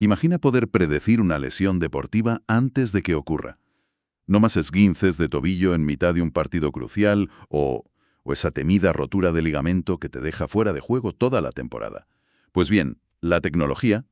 Imagina poder predecir una lesión deportiva antes de que ocurra. No más esguinces de tobillo en mitad de un partido crucial o esa temida rotura de ligamento que te deja fuera de juego toda la temporada. Pues bien, la tecnología,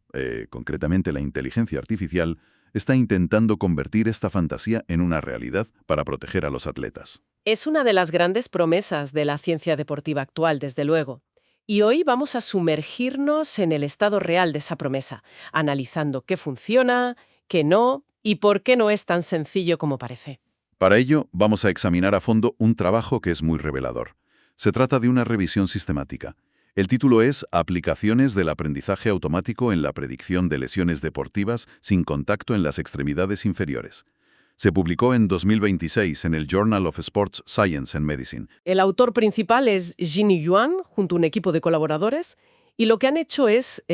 concretamente la inteligencia artificial, está intentando convertir esta fantasía en una realidad para proteger a los atletas. Es una de las grandes promesas de la ciencia deportiva actual, desde luego. Y hoy vamos a sumergirnos en el estado real de esa promesa, analizando qué funciona, qué no y por qué no es tan sencillo como parece. Para ello, vamos a examinar a fondo un trabajo que es muy revelador. Se trata de una revisión sistemática. El título es Aplicaciones del aprendizaje automático en la predicción de lesiones deportivas sin contacto en las extremidades inferiores. Se publicó en 2026 en el Journal of Sports Science and Medicine. El autor principal es Jin Yuan, junto a un equipo de colaboradores, y lo que han hecho es,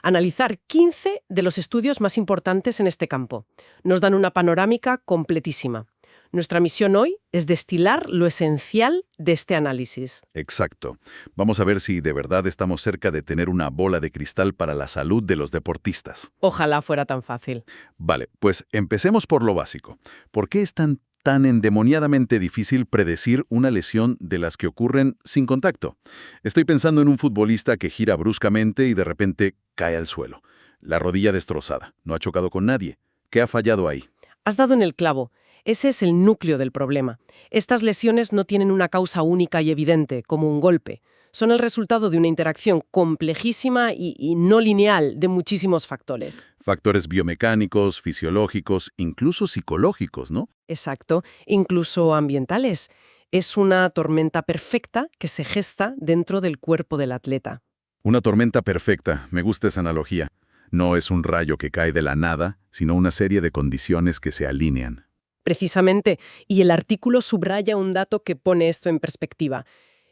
analizar 15 de los estudios más importantes en este campo. Nos dan una panorámica completísima. Nuestra misión hoy es destilar lo esencial de este análisis. Exacto. Vamos a ver si de verdad estamos cerca de tener una bola de cristal para la salud de los deportistas. Ojalá fuera tan fácil. Vale, pues empecemos por lo básico. ¿Por qué es tan endemoniadamente difícil predecir una lesión de las que ocurren sin contacto? Estoy pensando en un futbolista que gira bruscamente y de repente cae al suelo. La rodilla destrozada. No ha chocado con nadie. ¿Qué ha fallado ahí? Has dado en el clavo. Ese es el núcleo del problema. Estas lesiones no tienen una causa única y evidente, como un golpe. Son el resultado de una interacción complejísima y no lineal de muchísimos factores. Factores biomecánicos, fisiológicos, incluso psicológicos, ¿no? Exacto, incluso ambientales. Es una tormenta perfecta que se gesta dentro del cuerpo del atleta. Una tormenta perfecta, me gusta esa analogía. No es un rayo que cae de la nada, sino una serie de condiciones que se alinean. Precisamente, y el artículo subraya un dato que pone esto en perspectiva.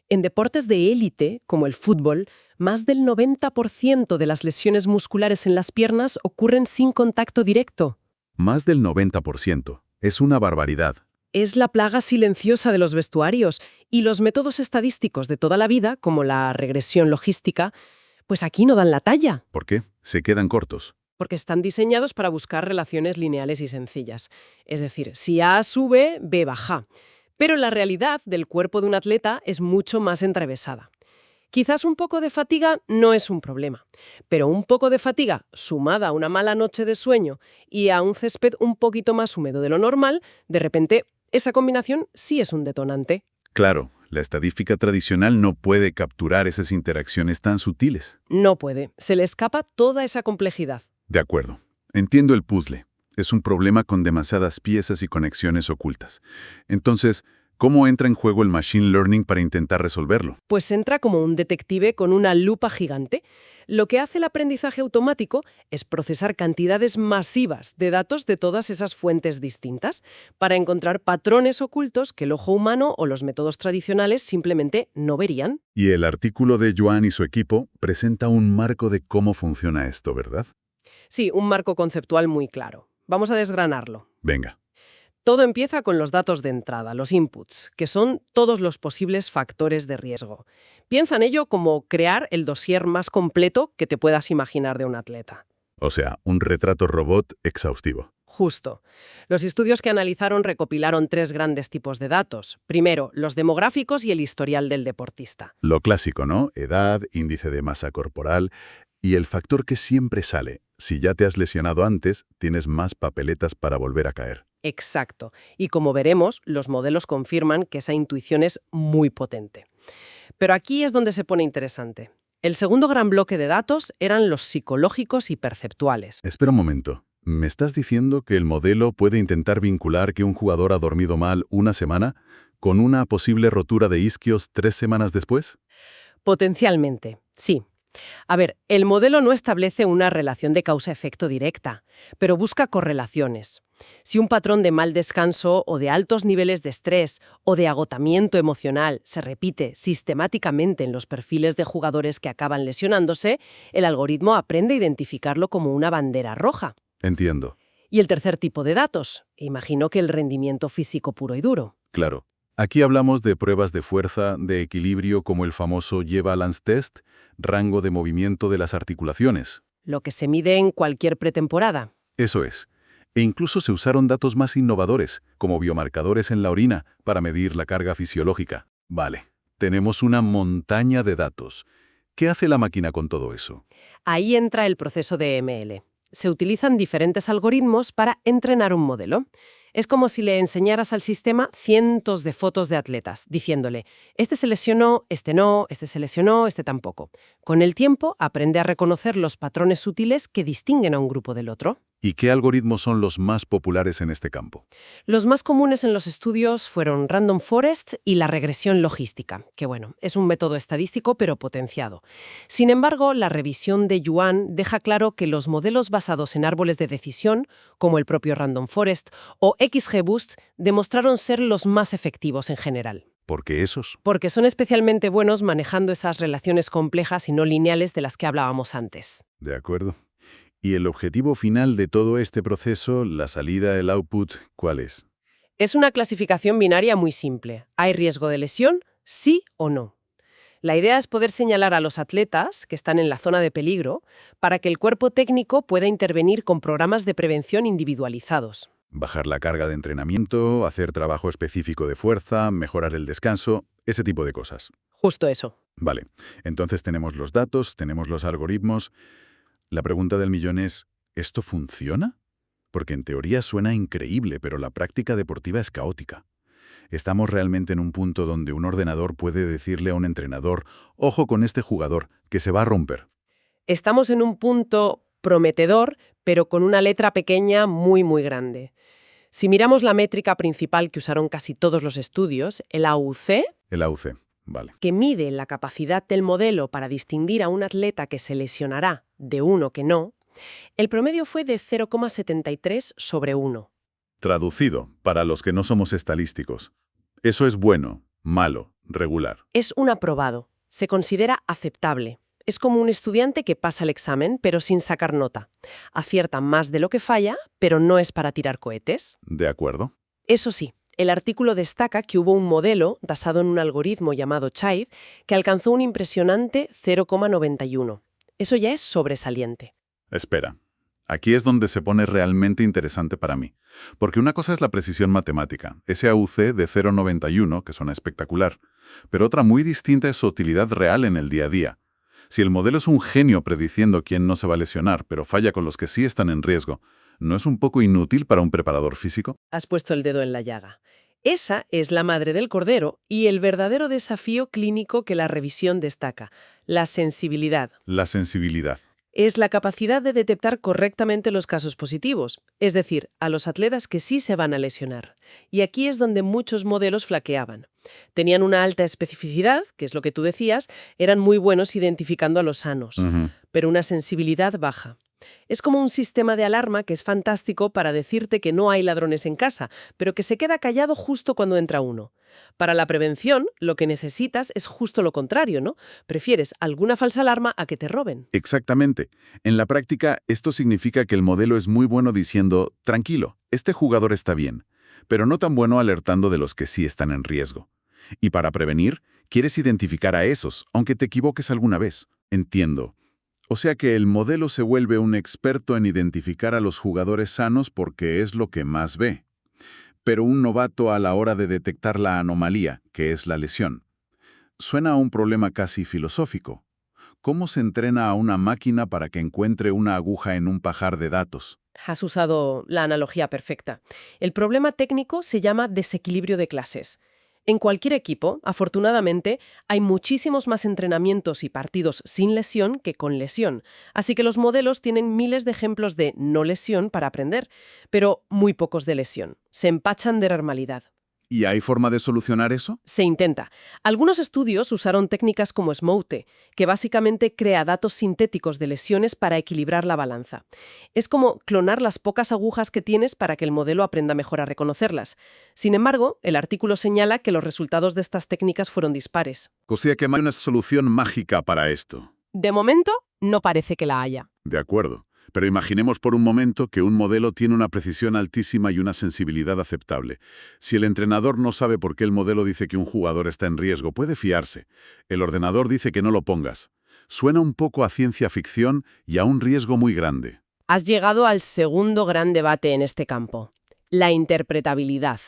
En deportes de élite, como el fútbol, más del 90% de las lesiones musculares en las piernas ocurren sin contacto directo. Más del 90%. Es una barbaridad. Es la plaga silenciosa de los vestuarios, y los métodos estadísticos de toda la vida, como la regresión logística, pues aquí no dan la talla. ¿Por qué? Se quedan cortos. Porque están diseñados para buscar relaciones lineales y sencillas. Es decir, si A sube, B baja. Pero la realidad del cuerpo de un atleta es mucho más enrevesada. Quizás un poco de fatiga no es un problema, pero un poco de fatiga sumada a una mala noche de sueño y a un césped un poquito más húmedo de lo normal, de repente esa combinación sí es un detonante. Claro, la estadística tradicional no puede capturar esas interacciones tan sutiles. No puede, se le escapa toda esa complejidad. De acuerdo. Entiendo el puzzle. Es un problema con demasiadas piezas y conexiones ocultas. Entonces, ¿cómo entra en juego el Machine Learning para intentar resolverlo? Pues entra como un detective con una lupa gigante. Lo que hace el aprendizaje automático es procesar cantidades masivas de datos de todas esas fuentes distintas para encontrar patrones ocultos que el ojo humano o los métodos tradicionales simplemente no verían. Y el artículo de Yuan y su equipo presenta un marco de cómo funciona esto, ¿verdad? Sí, un marco conceptual muy claro. Vamos a desgranarlo. Venga. Todo empieza con los datos de entrada, los inputs, que son todos los posibles factores de riesgo. Piensa en ello como crear el dossier más completo que te puedas imaginar de un atleta. O sea, un retrato robot exhaustivo. Justo. Los estudios que analizaron recopilaron 3 grandes tipos de datos. Primero, los demográficos y el historial del deportista. Lo clásico, ¿no? Edad, índice de masa corporal y el factor que siempre sale. Si ya te has lesionado antes, tienes más papeletas para volver a caer. Exacto. Y como veremos, los modelos confirman que esa intuición es muy potente. Pero aquí es donde se pone interesante. El segundo gran bloque de datos eran los psicológicos y perceptuales. Espera un momento. ¿Me estás diciendo que el modelo puede intentar vincular que un jugador ha dormido mal una semana con una posible rotura de isquios 3 semanas después? Potencialmente, sí. A ver, el modelo no establece una relación de causa-efecto directa, pero busca correlaciones. Si un patrón de mal descanso o de altos niveles de estrés o de agotamiento emocional se repite sistemáticamente en los perfiles de jugadores que acaban lesionándose, el algoritmo aprende a identificarlo como una bandera roja. Entiendo. Y el tercer tipo de datos, imagino que el rendimiento físico puro y duro. Claro. Aquí hablamos de pruebas de fuerza, de equilibrio como el famoso J-Balance Test, rango de movimiento de las articulaciones. lo que se mide en cualquier pretemporada. Eso es. E incluso se usaron datos más innovadores, como biomarcadores en la orina, para medir la carga fisiológica. Vale, tenemos una montaña de datos. ¿Qué hace la máquina con todo eso? Ahí entra el proceso de ML. Se utilizan diferentes algoritmos para entrenar un modelo. Es como si le enseñaras al sistema cientos de fotos de atletas, diciéndole, este se lesionó, este no, este se lesionó, este tampoco. Con el tiempo, aprende a reconocer los patrones sutiles que distinguen a un grupo del otro. ¿Y qué algoritmos son los más populares en este campo? Los más comunes en los estudios fueron Random Forest y la regresión logística, que es un método estadístico pero potenciado. Sin embargo, la revisión de Yuan deja claro que los modelos basados en árboles de decisión, como el propio Random Forest o XGBoost, demostraron ser los más efectivos en general. ¿Por qué esos? Porque son especialmente buenos manejando esas relaciones complejas y no lineales de las que hablábamos antes. De acuerdo. ¿Y el objetivo final de todo este proceso, la salida, el output, cuál es? Es una clasificación binaria muy simple. ¿Hay riesgo de lesión? Sí o no. La idea es poder señalar a los atletas que están en la zona de peligro para que el cuerpo técnico pueda intervenir con programas de prevención individualizados. Bajar la carga de entrenamiento, hacer trabajo específico de fuerza, mejorar el descanso, ese tipo de cosas. Justo eso. Vale, entonces tenemos los datos, tenemos los algoritmos. La pregunta del millón es, ¿esto funciona? Porque en teoría suena increíble, pero la práctica deportiva es caótica. Estamos realmente en un punto donde un ordenador puede decirle a un entrenador, ojo con este jugador, que se va a romper. Estamos en un punto prometedor, pero con una letra pequeña muy, muy grande. Si miramos la métrica principal que usaron casi todos los estudios, el AUC, El AUC, vale. que mide la capacidad del modelo para distinguir a un atleta que se lesionará de uno que no, el promedio fue de 0,73 sobre 1. Traducido, para los que no somos estadísticos. Eso es bueno, malo, regular. Es un aprobado. Se considera aceptable. Es como un estudiante que pasa el examen, pero sin sacar nota. Acierta más de lo que falla, pero no es para tirar cohetes. ¿De acuerdo? Eso sí, el artículo destaca que hubo un modelo basado en un algoritmo llamado Chive que alcanzó un impresionante 0,91. Eso ya es sobresaliente. Espera. Aquí es donde se pone realmente interesante para mí. Porque una cosa es la precisión matemática, ese AUC de 0,91, que suena espectacular. Pero otra muy distinta es su utilidad real en el día a día. Si el modelo es un genio prediciendo quién no se va a lesionar, pero falla con los que sí están en riesgo, ¿no es un poco inútil para un preparador físico? Has puesto el dedo en la llaga. Esa es la madre del cordero y el verdadero desafío clínico que la revisión destaca, la sensibilidad. La sensibilidad. Es la capacidad de detectar correctamente los casos positivos, es decir, a los atletas que sí se van a lesionar. Y aquí es donde muchos modelos flaqueaban. Tenían una alta especificidad, que es lo que tú decías, eran muy buenos identificando a los sanos, pero una sensibilidad baja. Es como un sistema de alarma que es fantástico para decirte que no hay ladrones en casa, pero que se queda callado justo cuando entra uno. Para la prevención, lo que necesitas es justo lo contrario, ¿no? Prefieres alguna falsa alarma a que te roben. Exactamente. En la práctica, esto significa que el modelo es muy bueno diciendo, tranquilo, este jugador está bien, pero no tan bueno alertando de los que sí están en riesgo. Y para prevenir, quieres identificar a esos, aunque te equivoques alguna vez. Entiendo. O sea que el modelo se vuelve un experto en identificar a los jugadores sanos porque es lo que más ve. Pero un novato a la hora de detectar la anomalía, que es la lesión. Suena a un problema casi filosófico. ¿Cómo se entrena a una máquina para que encuentre una aguja en un pajar de datos? Has usado la analogía perfecta. El problema técnico se llama desequilibrio de clases. En cualquier equipo, afortunadamente, hay muchísimos más entrenamientos y partidos sin lesión que con lesión, así que los modelos tienen miles de ejemplos de no lesión para aprender, pero muy pocos de lesión. Se empachan de normalidad. ¿Y hay forma de solucionar eso? Se intenta. Algunos estudios usaron técnicas como Smote, que básicamente crea datos sintéticos de lesiones para equilibrar la balanza. Es como clonar las pocas agujas que tienes para que el modelo aprenda mejor a reconocerlas. Sin embargo, el artículo señala que los resultados de estas técnicas fueron dispares. O sea que no hay una solución mágica para esto. De momento, no parece que la haya. De acuerdo. Pero imaginemos por un momento que un modelo tiene una precisión altísima y una sensibilidad aceptable. Si el entrenador no sabe por qué el modelo dice que un jugador está en riesgo, puede fiarse. El ordenador dice que no lo pongas. Suena un poco a ciencia ficción y a un riesgo muy grande. Has llegado al segundo gran debate en este campo, la interpretabilidad.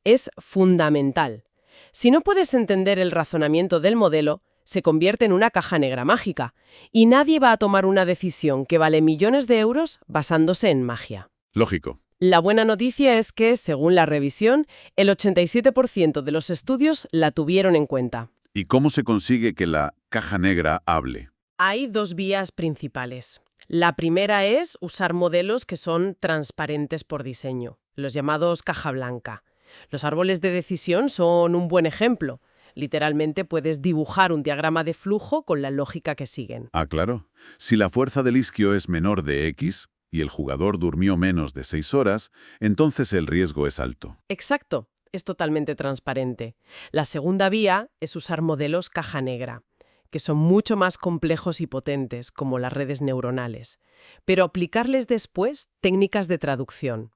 Es fundamental. Si no puedes entender el razonamiento del modelo, se convierte en una caja negra mágica, y nadie va a tomar una decisión que vale millones de euros basándose en magia. Lógico. La buena noticia es que, según la revisión, el 87% de los estudios la tuvieron en cuenta. ¿Y cómo se consigue que la caja negra hable? Hay dos vías principales. La primera es usar modelos que son transparentes por diseño, los llamados caja blanca. Los árboles de decisión son un buen ejemplo. Literalmente puedes dibujar un diagrama de flujo con la lógica que siguen. Ah, claro. Si la fuerza del isquio es menor de X y el jugador durmió menos de 6 horas, entonces el riesgo es alto. Exacto, es totalmente transparente. La segunda vía es usar modelos caja negra, que son mucho más complejos y potentes, como las redes neuronales, pero aplicarles después técnicas de traducción.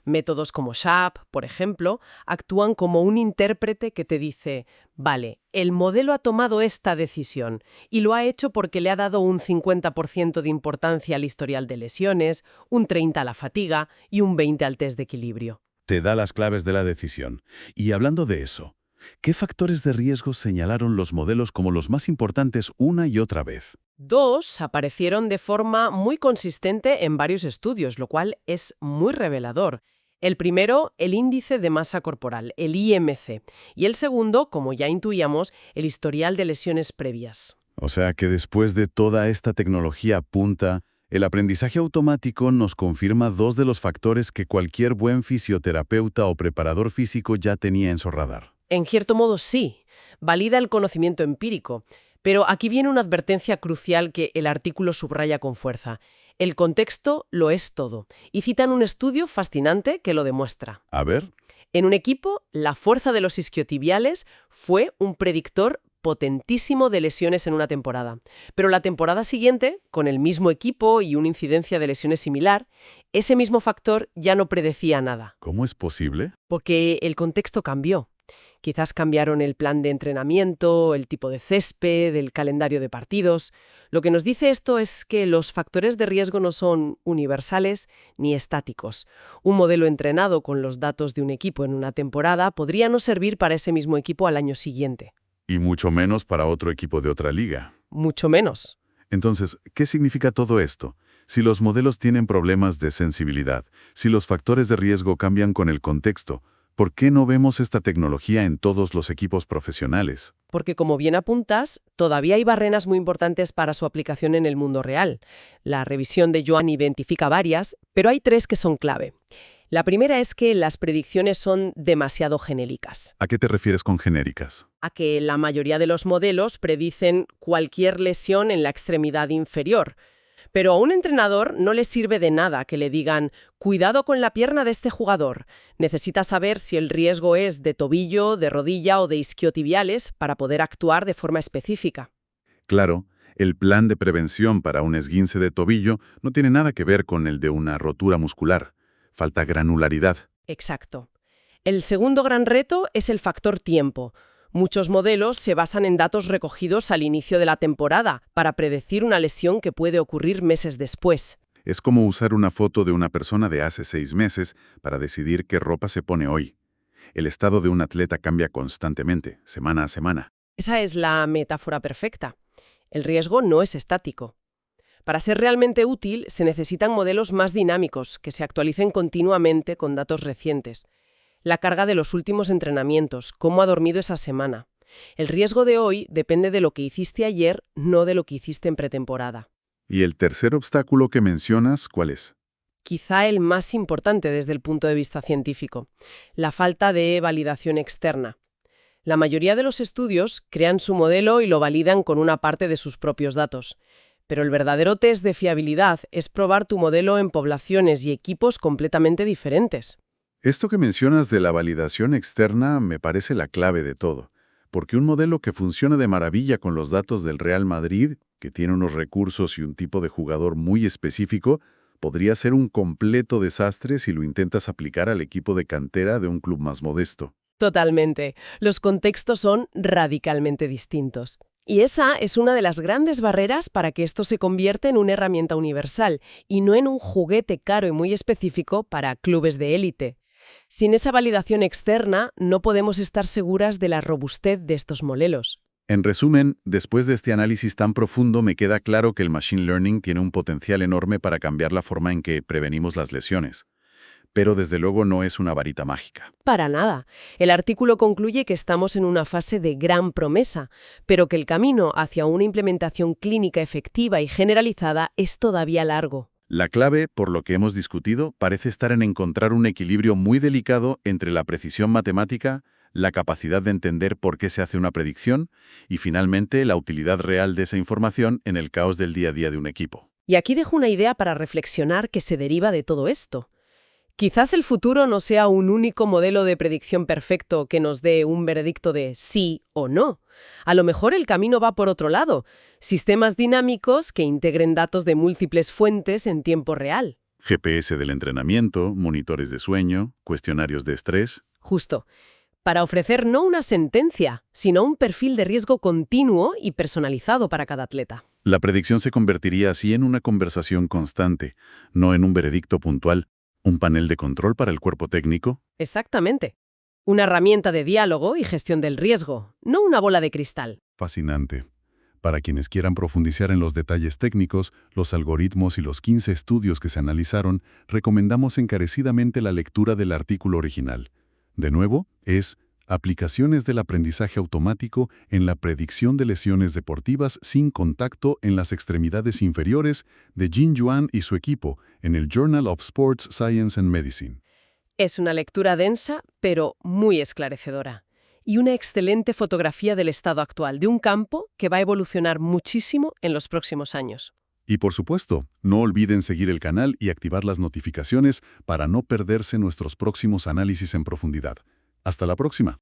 Métodos como SHAP, por ejemplo, actúan como un intérprete que te dice, vale, el modelo ha tomado esta decisión y lo ha hecho porque le ha dado un 50% de importancia al historial de lesiones, un 30% a la fatiga y un 20% al test de equilibrio. Te da las claves de la decisión. Y hablando de eso, ¿qué factores de riesgo señalaron los modelos como los más importantes una y otra vez? Dos aparecieron de forma muy consistente en varios estudios, lo cual es muy revelador. El primero, el índice de masa corporal, el IMC, y el segundo, como ya intuíamos, el historial de lesiones previas. O sea que después de toda esta tecnología punta, el aprendizaje automático nos confirma dos de los factores que cualquier buen fisioterapeuta o preparador físico ya tenía en su radar. En cierto modo sí, valida el conocimiento empírico, pero aquí viene una advertencia crucial que el artículo subraya con fuerza. El contexto lo es todo, y citan un estudio fascinante que lo demuestra. A ver. En un equipo, la fuerza de los isquiotibiales fue un predictor potentísimo de lesiones en una temporada. Pero la temporada siguiente, con el mismo equipo y una incidencia de lesiones similar, ese mismo factor ya no predecía nada. ¿Cómo es posible? Porque el contexto cambió. Quizás cambiaron el plan de entrenamiento, el tipo de césped, el calendario de partidos. Lo que nos dice esto es que los factores de riesgo no son universales ni estáticos. Un modelo entrenado con los datos de un equipo en una temporada podría no servir para ese mismo equipo al año siguiente. Y mucho menos para otro equipo de otra liga. Mucho menos. Entonces, ¿qué significa todo esto? Si los modelos tienen problemas de sensibilidad, si los factores de riesgo cambian con el contexto, ¿por qué no vemos esta tecnología en todos los equipos profesionales? Porque, como bien apuntas, todavía hay barreras muy importantes para su aplicación en el mundo real. La revisión de Joan identifica varias, pero hay tres que son clave. La primera es que las predicciones son demasiado genéricas. ¿A qué te refieres con genéricas? A que la mayoría de los modelos predicen cualquier lesión en la extremidad inferior. Pero a un entrenador no le sirve de nada que le digan «cuidado con la pierna de este jugador». Necesita saber si el riesgo es de tobillo, de rodilla o de isquiotibiales para poder actuar de forma específica. Claro, el plan de prevención para un esguince de tobillo no tiene nada que ver con el de una rotura muscular. Falta granularidad. Exacto. El segundo gran reto es el factor tiempo. Muchos modelos se basan en datos recogidos al inicio de la temporada para predecir una lesión que puede ocurrir meses después. Es como usar una foto de una persona de hace 6 meses para decidir qué ropa se pone hoy. El estado de un atleta cambia constantemente, semana a semana. Esa es la metáfora perfecta. El riesgo no es estático. Para ser realmente útil, se necesitan modelos más dinámicos, que se actualicen continuamente con datos recientes. La carga de los últimos entrenamientos, cómo ha dormido esa semana. El riesgo de hoy depende de lo que hiciste ayer, no de lo que hiciste en pretemporada. ¿Y el tercer obstáculo que mencionas, cuál es? Quizá el más importante desde el punto de vista científico, la falta de validación externa. La mayoría de los estudios crean su modelo y lo validan con una parte de sus propios datos. Pero el verdadero test de fiabilidad es probar tu modelo en poblaciones y equipos completamente diferentes. Esto que mencionas de la validación externa me parece la clave de todo, porque un modelo que funciona de maravilla con los datos del Real Madrid, que tiene unos recursos y un tipo de jugador muy específico, podría ser un completo desastre si lo intentas aplicar al equipo de cantera de un club más modesto. Totalmente. Los contextos son radicalmente distintos. Y esa es una de las grandes barreras para que esto se convierta en una herramienta universal y no en un juguete caro y muy específico para clubes de élite. Sin esa validación externa, no podemos estar seguras de la robustez de estos modelos. En resumen, después de este análisis tan profundo, me queda claro que el Machine Learning tiene un potencial enorme para cambiar la forma en que prevenimos las lesiones. Pero desde luego no es una varita mágica. Para nada. El artículo concluye que estamos en una fase de gran promesa, pero que el camino hacia una implementación clínica efectiva y generalizada es todavía largo. La clave, por lo que hemos discutido, parece estar en encontrar un equilibrio muy delicado entre la precisión matemática, la capacidad de entender por qué se hace una predicción y, finalmente, la utilidad real de esa información en el caos del día a día de un equipo. Y aquí dejo una idea para reflexionar que se deriva de todo esto. Quizás el futuro no sea un único modelo de predicción perfecto que nos dé un veredicto de sí o no. A lo mejor el camino va por otro lado. Sistemas dinámicos que integren datos de múltiples fuentes en tiempo real. GPS del entrenamiento, monitores de sueño, cuestionarios de estrés. Justo. Para ofrecer no una sentencia, sino un perfil de riesgo continuo y personalizado para cada atleta. La predicción se convertiría así en una conversación constante, no en un veredicto puntual. ¿Un panel de control para el cuerpo técnico? Exactamente. Una herramienta de diálogo y gestión del riesgo, no una bola de cristal. Fascinante. Para quienes quieran profundizar en los detalles técnicos, los algoritmos y los 15 estudios que se analizaron, recomendamos encarecidamente la lectura del artículo original. De nuevo, es Aplicaciones del aprendizaje automático en la predicción de lesiones deportivas sin contacto en las extremidades inferiores de Jin Yuan y su equipo en el Journal of Sports Science and Medicine. Es una lectura densa, pero muy esclarecedora. Y una excelente fotografía del estado actual de un campo que va a evolucionar muchísimo en los próximos años. Y por supuesto, no olviden seguir el canal y activar las notificaciones para no perderse nuestros próximos análisis en profundidad. Hasta la próxima.